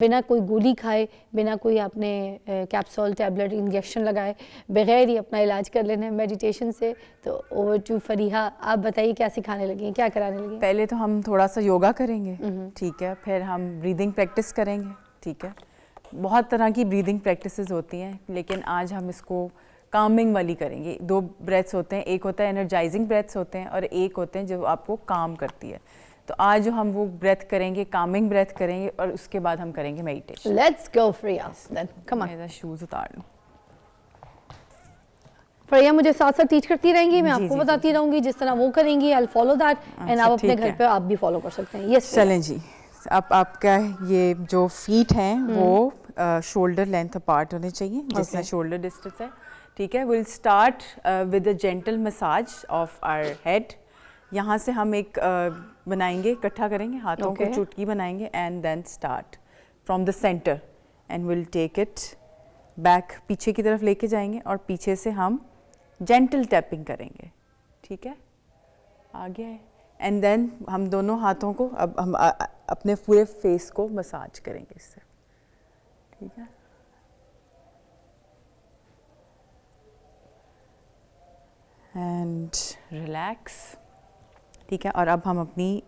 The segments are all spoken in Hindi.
बिना कोई गोली खाए, बिना कोई आपने कैप्सूल, टैबलेट, इंजेक्शन लगाए, बगैर ही अपना इलाज कर लेना है मेडिटेशन से। तो ओवर टू फरीहा, आप बताइए क्या सिखाने लगी हैं, क्या कराने लगी हैं? पहले तो हम थोड़ा सा योगा करेंगे, ठीक है, फिर हम ब्रीदिंग प्रैक्टिस करेंगे, ठीक है। बहुत तरह की ब्रीदिंग प्रैक्टिसेस होती हैं, लेकिन आज हम इसको कामिंग वाली करेंगे। 2 ब्रेथ्स होते हैं, एक होता है एनर्जाइजिंग ब्रेथ्स होते हैं और एक होते हैं जो आपको काम करती है। तो आज जो हम वो ब्रेथ करेंगे, कामिंग ब्रेथ करेंगे और उसके बाद हम करेंगे meditation. Let's go Freya, then come on. मेरा शूज उतार लूं। फ्रिया मुझे साथ साथ टीच करती रहेंगी, मैं जी, आपको जी, बताती जी। रहूंगी, जिस तरह वो करेंगी I will follow that, and आप अपने ठीक घर है। पे आप भी फॉलो कर सकते हैं। यस चलें जी। अब आपका ये जो फीट हैं वो शोल्डर लेंथ अपार्ट होने चाहिए, जिसमें शोल्डर डिस्टेंस है, ठीक है। Will start with a gentle massage of our head. यहाँ से हम एक बनाएंगे, इकट्ठा करेंगे हाथों को, चुटकी बनाएंगे and then start from the centre and will take it back, पीछे की तरफ लेके जाएंगे और पीछे से हम जेंटल टैपिंग करेंगे, ठीक है। आगे है एंड देन हम दोनों हाथों को अब हम अपने पूरे फेस को मसाज करेंगे इससे, ठीक है। एंड रिलैक्स, ठीक है। और अब हम अपनी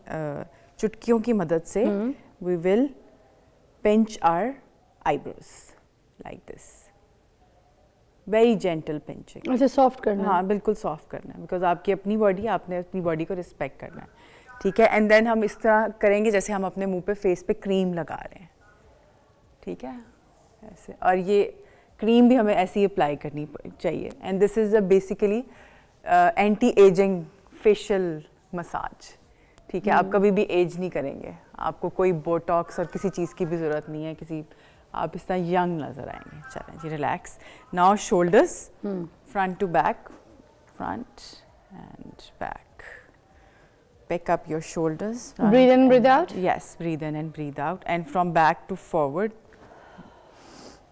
चुटकियों की मदद से we will pinch our eyebrows like this, very gentle pinching. अच्छा, सॉफ्ट करना है। हाँ, बिल्कुल सॉफ्ट करना है, बिकॉज आपकी अपनी बॉडी है, आपने अपनी बॉडी को रिस्पेक्ट करना है, ठीक है। एंड देन हम इस तरह करेंगे जैसे हम अपने मुंह पे फेस पे क्रीम लगा रहे हैं, ठीक है, ऐसे। और ये क्रीम भी हमें ऐसे ही अप्लाई करनी चाहिए। And this is a basically anti ageing facial massage, ठीक है। आप कभी भी एज नहीं करेंगे, आपको कोई बोटॉक्स और किसी चीज़ की भी ज़रूरत नहीं है, किसी आप इस तरह यंग नज़र आएंगे। चलें जी, relax now, shoulders front to back, front and back, pick up your shoulders, Breathe in, breathe out. yes, breathe in and breathe out, and from back to forward,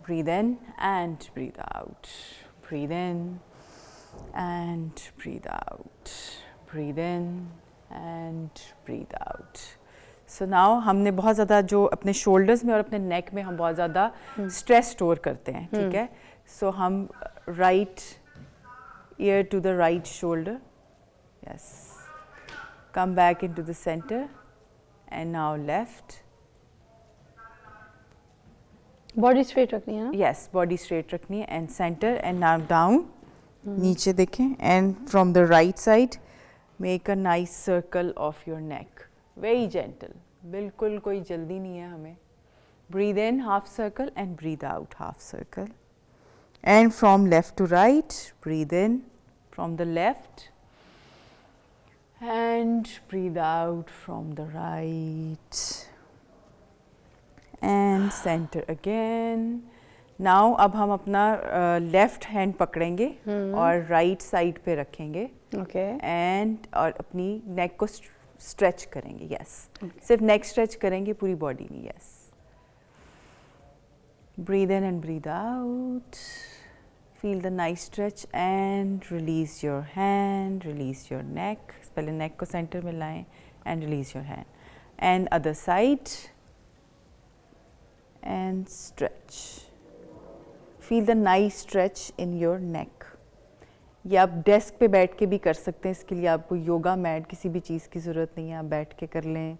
breathe in and breathe out, breathe in and breathe out, breathe in and breathe out. So now हमने बहुत ज़्यादा जो अपने shoulders में और अपने neck में हम बहुत ज़्यादा stress store करते हैं, ठीक है। So हम right ear to the right shoulder, yes, come back into the center and now left, body straight रखनी है ना? yes, body straight रखनी है and center and now down, नीचे देखें and from the right side make a nice circle of your neck, very gentle, बिल्कुल कोई जल्दी नहीं है हमें। breathe in half circle and breathe out half circle, and from left to right, breathe in from the left and breathe out from the right and center again. Now अब हम अपना लेफ्ट हैंड पकड़ेंगे और राइट साइड पे रखेंगे, ओके। एंड और अपनी नेक को स्ट्रेच करेंगे, यस, सिर्फ नेक स्ट्रेच करेंगे, पूरी बॉडी नहीं, yes. breathe in and breathe out, feel the nice stretch and release your hand, release your neck, पहले नेक को सेंटर में लाएं and release your hand, and other side and stretch, feel the nice stretch in your neck. ये आप डेस्क पे बैठ के भी कर सकते हैं, इसके लिए आपको योगा मैट किसी भी चीज़ की ज़रूरत नहीं है, आप बैठ के कर लें।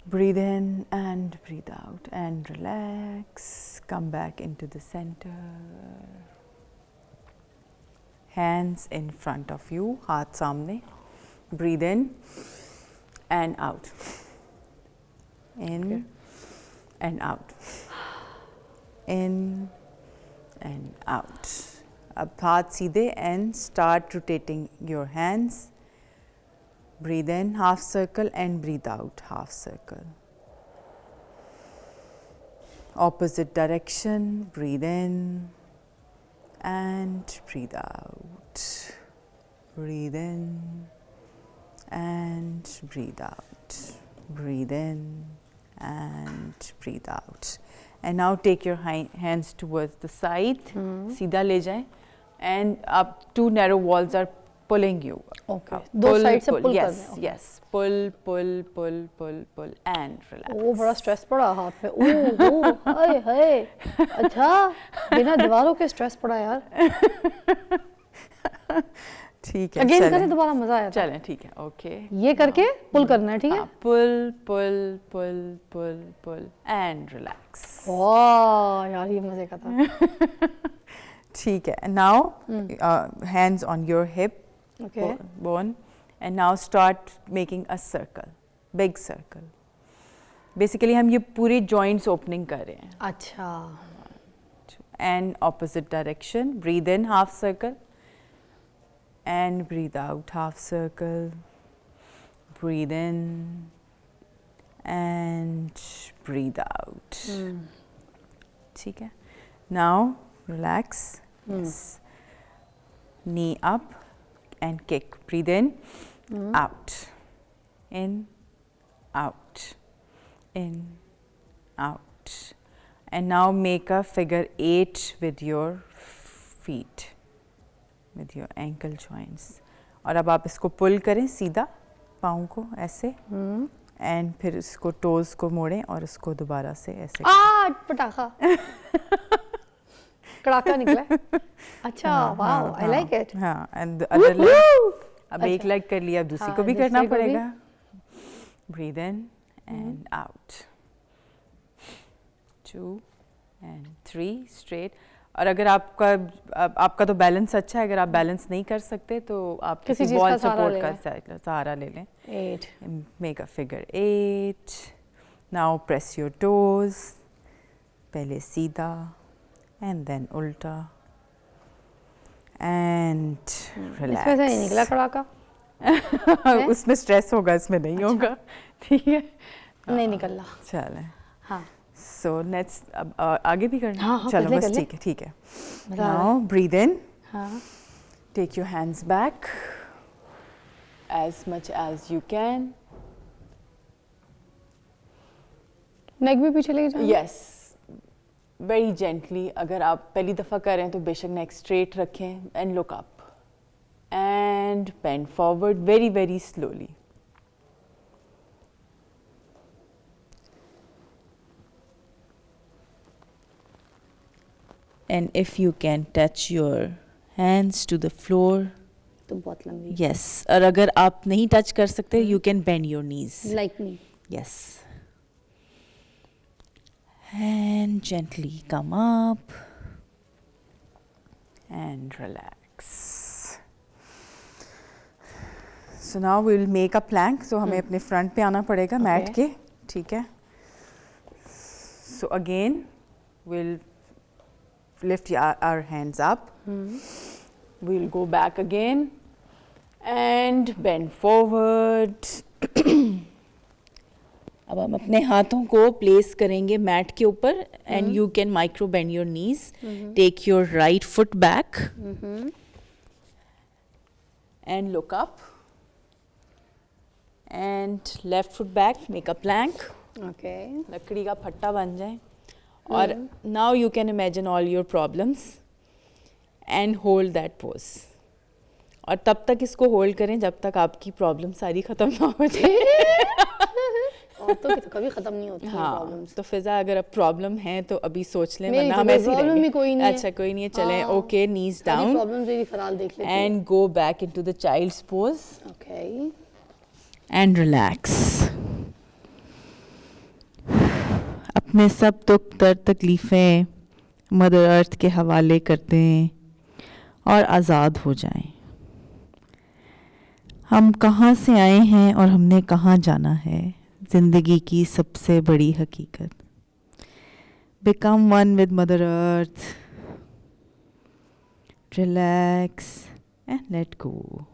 breathe in and breathe out and relax, come back into the center, hands in front of you, हाथ सामने, breathe in and out, in and out, in and out. अब हाथ सीधे and start rotating your hands. Breathe in half circle and breathe out half circle. Opposite direction, breathe in and breathe out. Breathe in and breathe out. Breathe in and breathe out. And now take your hands towards the side. सीधा ले जाएं. And up, 2 narrow walls are pulling you okay, दो साइड से पुल करना यस है। Yes, pull pull pull pull pull and relax. ओ बड़ा स्ट्रेस पड़ा हाथ पे, ओ हाय हाय, अच्छा बिना दीवारों के स्ट्रेस पड़ा यार। ठीक है, अगेन चलें। करें, दोबारा मजा आया था। चलें, ठीक है, ओके। ये करके पुल करना है, ठीक है। पुल pull pull pull pull and relax. वाह यार, ये मजे का था। ठीक है, now hands on your hip okay, bone and now start making a circle, big circle. Basically हम ये पूरी joints opening कर रहे हैं। अच्छा, And opposite direction, breathe in half circle and breathe out half circle. Breathe in and breathe out. ठीक है, now relax. Yes. Knee up and kick. Breathe in, out, in, out, in, out. And now make a figure 8 with your feet, with your ankle joints. और अब आप इसको pull करें सीधा पाँव को ऐसे, and फिर इसको toes को मोड़ें और इसको दोबारा से ऐसे। पटाखा कड़ाका निकला है। अच्छा, वाओ, आई लाइक इट। हाँ, and the other leg, अब एक leg कर लिया, अब दूसरी को भी करना पड़ेगा। Breathe in and out. 2 and 3 straight. और अगर आपका तो बैलेंस अच्छा है, अगर आप बैलेंस नहीं कर सकते तो आप किसी वॉल सपोर्ट का सहारा ले लें। 8, Make a figure 8. Now press your toes. पहले सीधा and then उल्टा and relax. इसमें से नहीं निकला कड़ाका? उसमें स्ट्रेस होगा, इसमें नहीं होगा। ठीक है, नहीं निकल रहा। चलें। हाँ, So next, अब आगे भी करना? हाँ, चलो बस, ठीक है, ठीक है। Now breathe in. हाँ, Take your hands back as much as you can. नेक भी पीछे लेके जाना? Yes, very gently. अगर आप पहली दफ़ा कर रहे हैं तो बेशक neck straight रखें and look up and bend forward very very slowly. And if you can touch your hands to the floor, तो बहुत लंबी। yes. और अगर आप नहीं touch कर सकते, you can bend your knees. Like me. Yes. And gently come up and relax. So now we will make a plank. So हमें अपने front पे आना पड़ेगा mat के, ठीक है? So again we'll lift our hands up. We'll go back again and bend forward. अब हम अपने हाथों को प्लेस करेंगे मैट के ऊपर and you can micro bend your knees. Take your right foot back and look up and left foot back. Make a plank. Okay, लकड़ी का फट्टा बन जाए और now you can imagine all your problems and hold that pose. और तब तक इसको होल्ड करें जब तक आपकी प्रॉब्लम सारी ख़त्म ना हो जाए. औरतों की तो कभी खत्म नहीं होती हाँ, प्रॉब्लम्स। तो फिजा अगर अब प्रॉब्लम है तो अभी सोच लें, मेरी वरना तो हम कोई ऐसे ही problem रहेंगे. ही कोई नहीं है। अच्छा, कोई नहीं है, चलें. हाँ। ओके, नीज सारी डाउन प्रॉब्लम्स मेरी फराल देख लेती है। And go back into the child's pose okay, and relax. अपने सब दुख दर्द तकलीफ़ें मदर अर्थ के हवाले कर दें और आज़ाद हो जाएं. हम कहाँ से आए हैं और हमने कहाँ जाना है, ज़िंदगी की सबसे बड़ी हकीकत. Become one with mother earth. Relax and let go.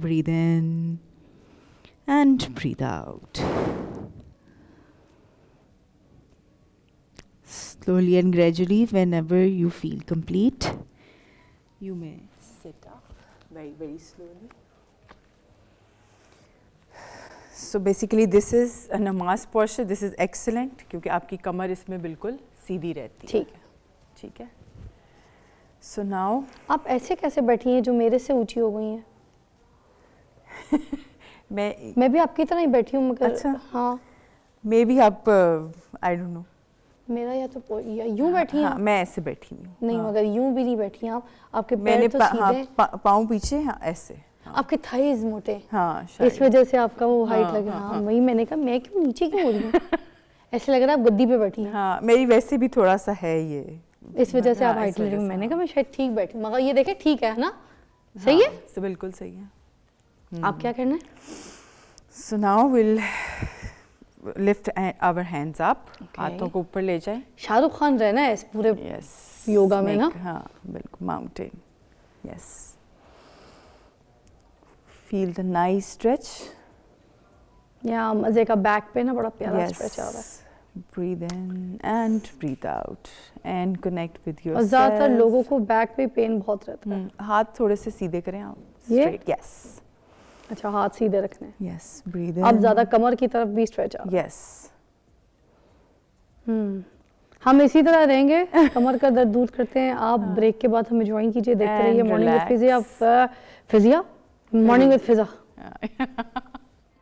Breathe in and breathe out. Slowly and gradually, whenever you feel complete, you may sit up very, very slowly. So basically this is a namaz posture. This is excellent क्योंकि आपकी कमर इसमें बिल्कुल सीधी रहती है. ठीक है। ठीक है. So now आप ऐसे कैसे बैठी हैं जो मेरे से ऊंची हो गई हैं? मैं भी आपकी तरह ही बैठी हूँ मगर अच्छा। हाँ मे बी आप आई डोंट नो। मेरा या तो यूं बैठी हैं हाँ, आप? मैं ऐसे बैठी हुई हूँ। नहीं हाँ। मगर यूं भी नहीं बैठी हैं आप, आपके मैंने पैर तो हाँ, सीधे, पाँव पीछे, हाँ ऐसे। हाँ, आपके थाइज मोटे, हाँ इस शायद। वजह से आपका वो हाइट हाँ, लग हाँ, रहा है। हाँ। वही मैंने कहा मैं क्यों नीचे क्यों हो रही हूँ? ऐसे लग रहा है आप गद्दी पे बैठी हैं, हाँ, मेरी वैसे भी थोड़ा सा है ये। इस वजह से हाँ, आप हाइट इस ले रही वजह हूँ। से, मैंने हाँ। कहा मैं शायद ठीक बैठी हूँ, मगर ये देखे ठीक है ना, सही है। हाँ, बिल्कुल सही है। आप क्या करना है? So now we'll lift our hands up. Okay. हाथों को ऊपर ले जाए। शाहरुख खान रहना है इस पूरे Yes. योगा में ना? हाँ, बिल्कुल mountain. Yes. Feel the nice stretch. या मजे का बैक पे ना बड़ा प्यारा स्ट्रेच आ रहा है। Yes. Breathe in and breathe out and connect with और yourself. ज्यादातर लोगों को बैक पे पेन बहुत रहता है। हाथ थोड़े से सीधे करें आप। ये? Straight. Yes. अच्छा हाथ सीधे रखने हैं। Yes. Breathe in. अब ज्यादा कमर की तरफ भी स्ट्रेच आ रहा है। Yes. हम इसी तरह रहेंगे, कमर का दर्द दूर करते हैं। आप ब्रेक के बाद हमें ज्वाइन कीजिए, देखते And रहिए मॉर्निंग विद relax. फिजिया, फिजिया मॉर्निंग विद फिजा।